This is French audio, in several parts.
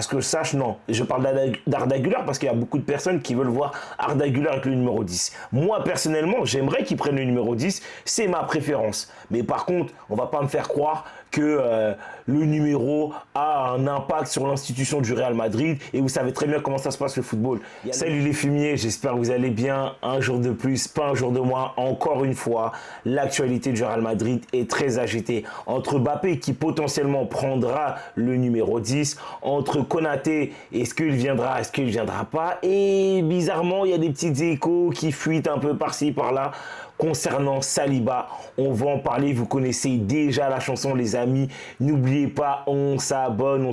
À ce que je sache, non. Je parle d'Arda Güler parce qu'il y a beaucoup de personnes qui veulent voir Arda Güler avec le numéro 10. Moi, personnellement, j'aimerais qu'il prenne le numéro 10. C'est ma préférence. Mais par contre, on va pas me faire croire que le numéro a un impact sur l'institution du Real Madrid. Et vous savez très bien comment ça se passe le football. Salut les fumiers, j'espère que vous allez bien. Un jour de plus, pas un jour de moins. Encore une fois, l'actualité du Real Madrid est très agitée. Entre Mbappé qui potentiellement prendra le numéro 10, entre Konaté, est-ce qu'il viendra, est-ce qu'il ne viendra pas, et bizarrement, il y a des petits échos qui fuitent un peu par-ci, par-là. Concernant Saliba, on va en parler, vous connaissez déjà la chanson les amis, n'oubliez pas, on s'abonne,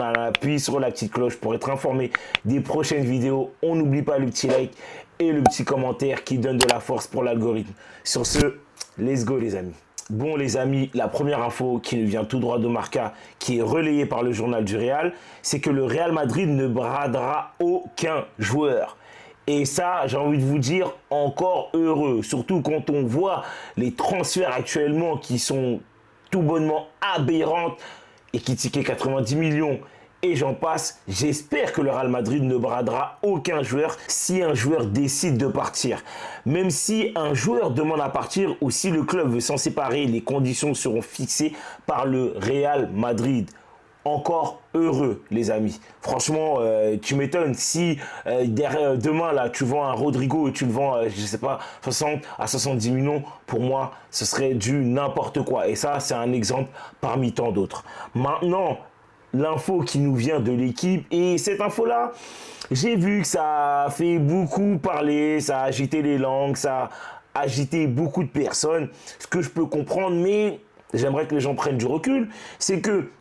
appuie sur la petite cloche pour être informé des prochaines vidéos, on n'oublie pas le petit like et le petit commentaire qui donne de la force pour l'algorithme. Sur ce, let's go les amis. Bon les amis, la première info qui nous vient tout droit de Marca, qui est relayée par le journal du Real, c'est que le Real Madrid ne bradera aucun joueur. Et ça, j'ai envie de vous dire, encore heureux. Surtout quand on voit les transferts actuellement qui sont tout bonnement aberrantes et qui tiquaient 90 millions. Et j'en passe, j'espère que le Real Madrid ne bradera aucun joueur si un joueur décide de partir. Même si un joueur demande à partir ou si le club veut s'en séparer, les conditions seront fixées par le Real Madrid. Encore heureux les amis. Franchement, tu m'étonnes si demain là tu vends un Rodrigo et tu le vends, je sais pas, 60 à 70 millions, pour moi ce serait du n'importe quoi. Et ça c'est un exemple parmi tant d'autres. Maintenant, l'info qui nous vient de l'équipe, et cette info là, j'ai vu que ça a fait beaucoup parler, ça a agité les langues, ça a agité beaucoup de personnes, ce que je peux comprendre, mais j'aimerais que les gens prennent du recul, c'est que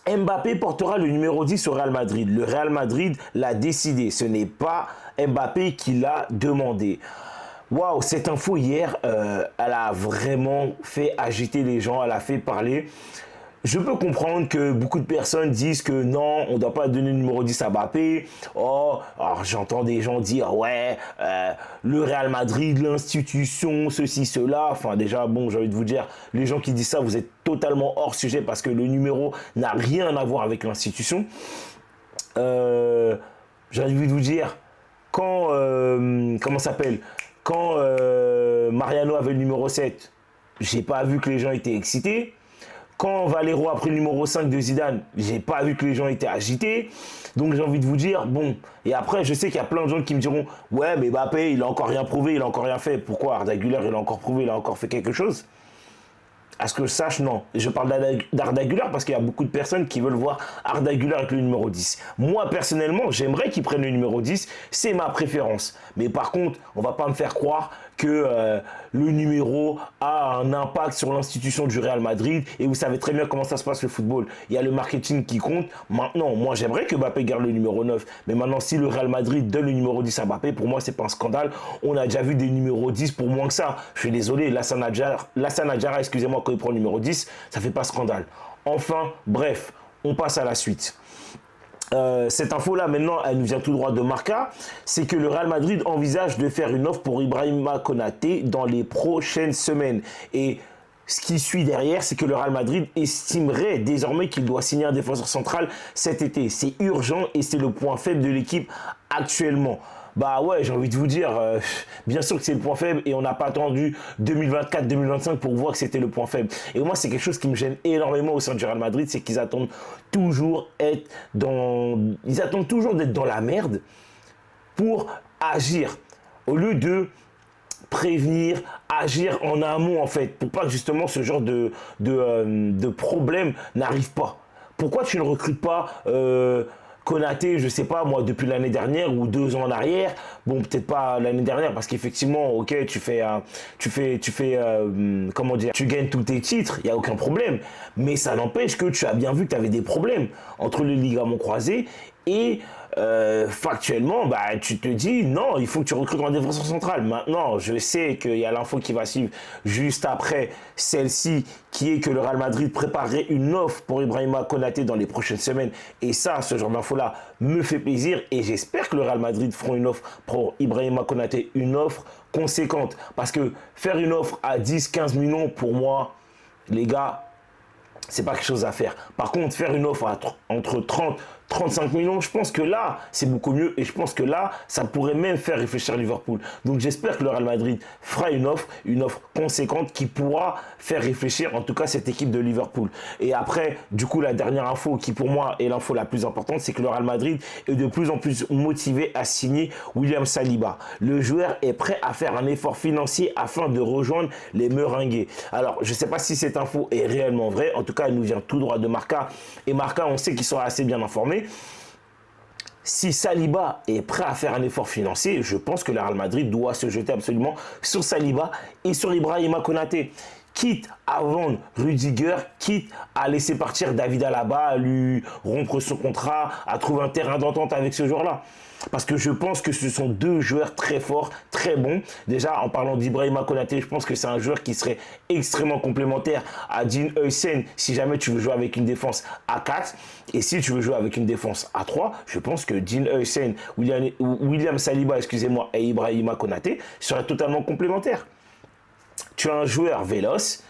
Mbappé portera le numéro 10 au Real Madrid. Le Real Madrid l'a décidé. Ce n'est pas Mbappé qui l'a demandé. Waouh, cette info hier, elle a vraiment fait agiter les gens, elle a fait parler. Je peux comprendre que beaucoup de personnes disent que non, on ne doit pas donner le numéro 10 à Mbappé. Oh, alors j'entends des gens dire, ouais, le Real Madrid, l'institution, ceci, cela. Enfin, déjà, bon, j'ai envie de vous dire, les gens qui disent ça, vous êtes totalement hors sujet parce que le numéro n'a rien à voir avec l'institution. J'ai envie de vous dire, quand, comment ça s'appelle, quand Mariano avait le numéro 7, j'ai pas vu que les gens étaient excités. Quand Valero a pris le numéro 5 de Zidane, j'ai pas vu que les gens étaient agités. Donc j'ai envie de vous dire, bon, et après je sais qu'il y a plein de gens qui me diront, ouais mais Mbappé il a encore rien prouvé, il a encore rien fait. Pourquoi Arda Güler il a encore prouvé, il a encore fait quelque chose? À ce que je sache, non. Je parle d'Arda Güler parce qu'il y a beaucoup de personnes qui veulent voir Arda Güler avec le numéro 10. Moi, personnellement, j'aimerais qu'il prenne le numéro 10. C'est ma préférence. Mais par contre, on va pas me faire croire que le numéro a un impact sur l'institution du Real Madrid. Et vous savez très bien comment ça se passe le football. Il y a le marketing qui compte. Maintenant, moi, j'aimerais que Mbappé garde le numéro 9. Mais maintenant, si le Real Madrid donne le numéro 10 à Mbappé, pour moi, c'est pas un scandale. On a déjà vu des numéros 10 pour moins que ça. Je suis désolé, Lassana Adjara, excusez-moi, quand il prend le numéro 10, ça fait pas scandale. Enfin, bref, on passe à la suite. Cette info-là, maintenant, elle nous vient tout droit de Marca, c'est que le Real Madrid envisage de faire une offre pour Ibrahima Konaté dans les prochaines semaines. Et ce qui suit derrière, c'est que le Real Madrid estimerait désormais qu'il doit signer un défenseur central cet été. C'est urgent et c'est le point faible de l'équipe actuellement. Bah ouais, j'ai envie de vous dire, bien sûr que c'est le point faible et on n'a pas attendu 2024-2025 pour voir que c'était le point faible. Et moi, c'est quelque chose qui me gêne énormément au sein du Real Madrid, c'est qu'ils attendent toujours d'être dans la merde pour agir. Au lieu de prévenir, agir en amont en fait, pour pas que justement ce genre de problème n'arrive pas. Pourquoi tu ne recrutes pas Konaté, je sais pas moi, depuis l'année dernière ou 2 ans en arrière, bon peut-être pas l'année dernière parce qu'effectivement, ok, comment dire, tu gagnes tous tes titres, il y a aucun problème, mais ça n'empêche que tu as bien vu que tu avais des problèmes entre les ligaments croisés et factuellement, bah, tu te dis non, il faut que tu recrutes un défenseur central. Maintenant, je sais qu'il y a l'info qui va suivre juste après celle-ci, qui est que le Real Madrid préparerait une offre pour Ibrahima Konaté dans les prochaines semaines. Et ça, ce genre d'info-là me fait plaisir et j'espère que le Real Madrid fera une offre pour Ibrahima Konaté, une offre conséquente. Parce que faire une offre à 10-15 millions, pour moi, les gars, c'est pas quelque chose à faire. Par contre, faire une offre entre 30, 35 millions, je pense que là, c'est beaucoup mieux et je pense que là, ça pourrait même faire réfléchir Liverpool. Donc j'espère que le Real Madrid fera une offre conséquente qui pourra faire réfléchir en tout cas cette équipe de Liverpool. Et après, du coup, la dernière info qui pour moi est l'info la plus importante, c'est que le Real Madrid est de plus en plus motivé à signer William Saliba. Le joueur est prêt à faire un effort financier afin de rejoindre les Merengues. Alors, je ne sais pas si cette info est réellement vraie, en tout cas, elle nous vient tout droit de Marca. Et Marca, on sait qu'ils sont assez bien informés. Si Saliba est prêt à faire un effort financier, je pense que le Real Madrid doit se jeter absolument sur Saliba et sur Ibrahima Konaté. Quitte à vendre Rudiger, quitte à laisser partir David Alaba, à lui rompre son contrat, à trouver un terrain d'entente avec ce joueur-là. Parce que je pense que ce sont deux joueurs très forts, très bons. Déjà, en parlant d'Ibrahima Konaté, je pense que c'est un joueur qui serait extrêmement complémentaire à Dean Huijsen si jamais tu veux jouer avec une défense à 4. Et si tu veux jouer avec une défense à 3, je pense que Dean Huijsen, William Saliba, excusez-moi, et Ibrahima Konaté seraient totalement complémentaires. Tu as un joueur véloce,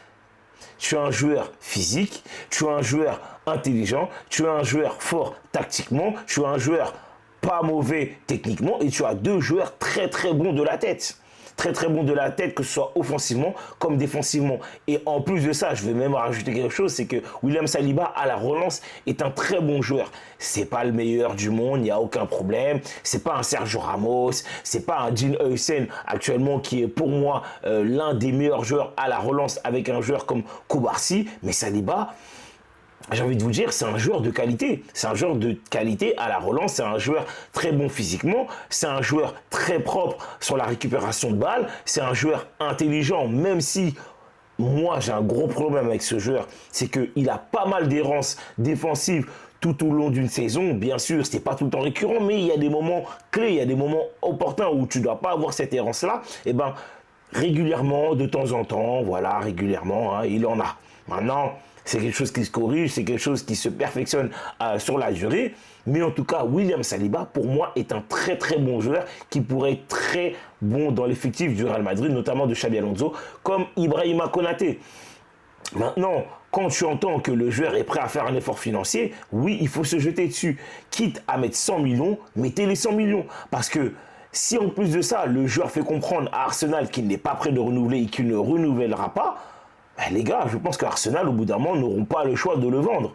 tu as un joueur physique, tu as un joueur intelligent, tu as un joueur fort tactiquement, tu as un joueur pas mauvais techniquement et tu as deux joueurs très très bons de la tête. Très très bons de la tête, que ce soit offensivement comme défensivement. Et en plus de ça, je vais même rajouter quelque chose, c'est que William Saliba à la relance est un très bon joueur. C'est pas le meilleur du monde, il n'y a aucun problème. C'est pas un Sergio Ramos, c'est pas un Dean Huijsen actuellement qui est pour moi l'un des meilleurs joueurs à la relance avec un joueur comme Koubarsi. Mais Saliba, j'ai envie de vous dire, c'est un joueur de qualité. C'est un joueur de qualité à la relance. C'est un joueur très bon physiquement. C'est un joueur très propre sur la récupération de balles. C'est un joueur intelligent, même si moi j'ai un gros problème avec ce joueur. C'est qu'il a pas mal d'errances défensives tout au long d'une saison. Bien sûr, c'est pas tout le temps récurrent, mais il y a des moments clés, il y a des moments opportuns où tu dois pas avoir cette errance-là. Et ben, régulièrement, de temps en temps, voilà, régulièrement, hein, il en a. Maintenant, c'est quelque chose qui se corrige, c'est quelque chose qui se perfectionne sur la durée. Mais en tout cas, William Saliba, pour moi, est un très très bon joueur qui pourrait être très bon dans l'effectif du Real Madrid, notamment de Xabi Alonso, comme Ibrahima Konaté. Maintenant, quand tu entends que le joueur est prêt à faire un effort financier, oui, il faut se jeter dessus. Quitte à mettre 100 millions, mettez les 100 millions. Parce que si en plus de ça, le joueur fait comprendre à Arsenal qu'il n'est pas prêt de renouveler et qu'il ne renouvellera pas, ben les gars, je pense qu'Arsenal, au bout d'un moment, n'auront pas le choix de le vendre.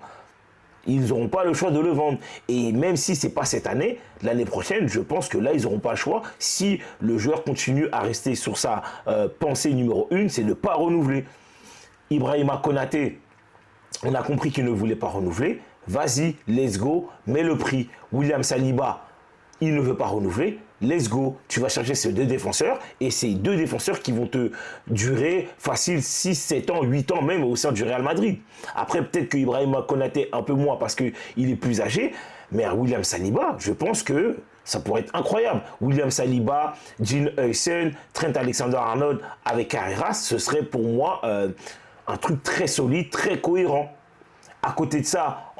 Ils n'auront pas le choix de le vendre. Et même si ce n'est pas cette année, l'année prochaine, je pense que là, ils n'auront pas le choix. Si le joueur continue à rester sur sa pensée numéro 1, c'est de ne pas renouveler. Ibrahima Konaté, on a compris qu'il ne voulait pas renouveler. Vas-y, let's go, mets le prix. William Saliba, il ne veut pas renouveler. Let's go, tu vas chercher ces deux défenseurs et ces deux défenseurs qui vont te durer facile 6, 7 ans, 8 ans même au sein du Real Madrid. Après, peut-être que Ibrahima Konaté un peu moins parce qu'il est plus âgé, mais à William Saliba, je pense que ça pourrait être incroyable. William Saliba, Dean Huijsen, Trent Alexander-Arnold avec Carreras, ce serait pour moi un truc très solide, très cohérent. À côté de ça,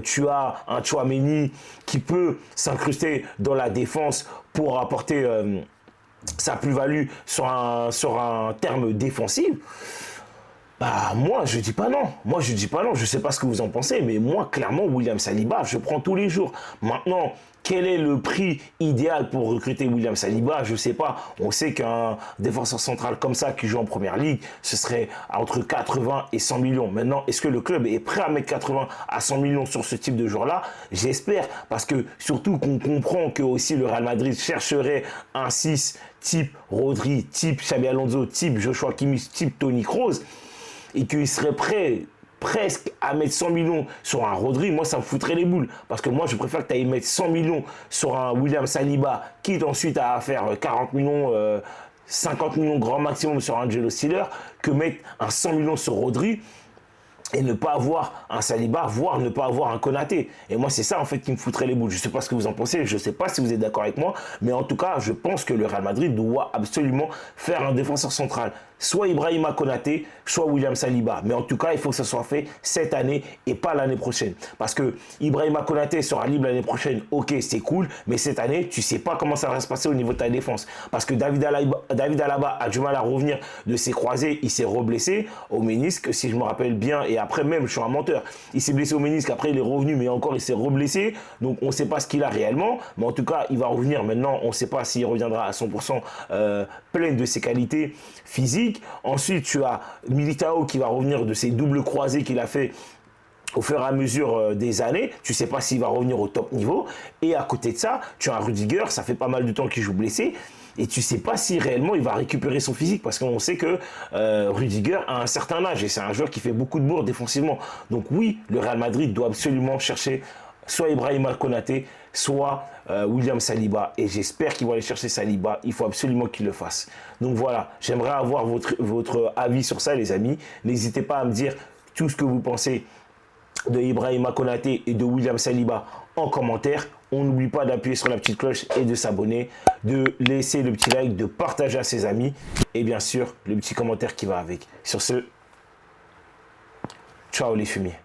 tu as un Tchouaméni qui peut s'incruster dans la défense pour apporter sa plus-value sur un terme défensif. Bah, moi, je dis pas non. Moi, je dis pas non. Je sais pas ce que vous en pensez, mais moi, clairement, William Saliba, je prends tous les jours. Maintenant, quel est le prix idéal pour recruter William Saliba? Je sais pas. On sait qu'un défenseur central comme ça qui joue en première ligue, ce serait entre 80 et 100 millions. Maintenant, est-ce que le club est prêt à mettre 80 à 100 millions sur ce type de joueur-là? J'espère, parce que surtout qu'on comprend que aussi le Real Madrid chercherait un 6 type Rodri, type Xabi Alonso, type Joshua Kimmich, type Toni Kroos, et qu'il serait prêt presque à mettre 100 millions sur un Rodri, moi ça me foutrait les boules. Parce que moi je préfère que tu ailles mettre 100 millions sur un William Saliba, quitte ensuite à faire 40 millions, 50 millions grand maximum sur Angelo Stiller, que mettre un 100 millions sur Rodri et ne pas avoir un Saliba, voire ne pas avoir un Konaté. Et moi, c'est ça, en fait, qui me foutrait les boules. Je ne sais pas ce que vous en pensez, je ne sais pas si vous êtes d'accord avec moi, mais en tout cas, je pense que le Real Madrid doit absolument faire un défenseur central soit Ibrahima Konaté, soit William Saliba. Mais en tout cas, il faut que ça soit fait cette année et pas l'année prochaine. Parce que Ibrahima Konaté sera libre l'année prochaine, ok, c'est cool, mais cette année, tu ne sais pas comment ça va se passer au niveau de ta défense. Parce que David Alaba a du mal à revenir de ses croisés, il s'est reblessé au ménisque, si je me rappelle bien, et après même, je suis un menteur, il s'est blessé au ménisque, après il est revenu, mais encore il s'est reblessé, donc on ne sait pas ce qu'il a réellement, mais en tout cas, il va revenir maintenant, on ne sait pas s'il reviendra à 100% plein de ses qualités physiques. Ensuite, tu as Militao qui va revenir de ses doubles croisés qu'il a fait au fur et à mesure des années. Tu ne sais pas s'il va revenir au top niveau. Et à côté de ça, tu as un Rudiger, ça fait pas mal de temps qu'il joue blessé. Et tu ne sais pas si réellement il va récupérer son physique parce qu'on sait que Rudiger a un certain âge et c'est un joueur qui fait beaucoup de bourres défensivement. Donc oui, le Real Madrid doit absolument chercher soit Ibrahima Konaté, soit William Saliba. Et j'espère qu'ils vont aller chercher Saliba. Il faut absolument qu'ils le fassent. Donc voilà, j'aimerais avoir votre avis sur ça, les amis. N'hésitez pas à me dire tout ce que vous pensez de Ibrahima Konaté et de William Saliba en commentaire. On n'oublie pas d'appuyer sur la petite cloche et de s'abonner, de laisser le petit like, de partager à ses amis et bien sûr le petit commentaire qui va avec. Sur ce, ciao les fumiers.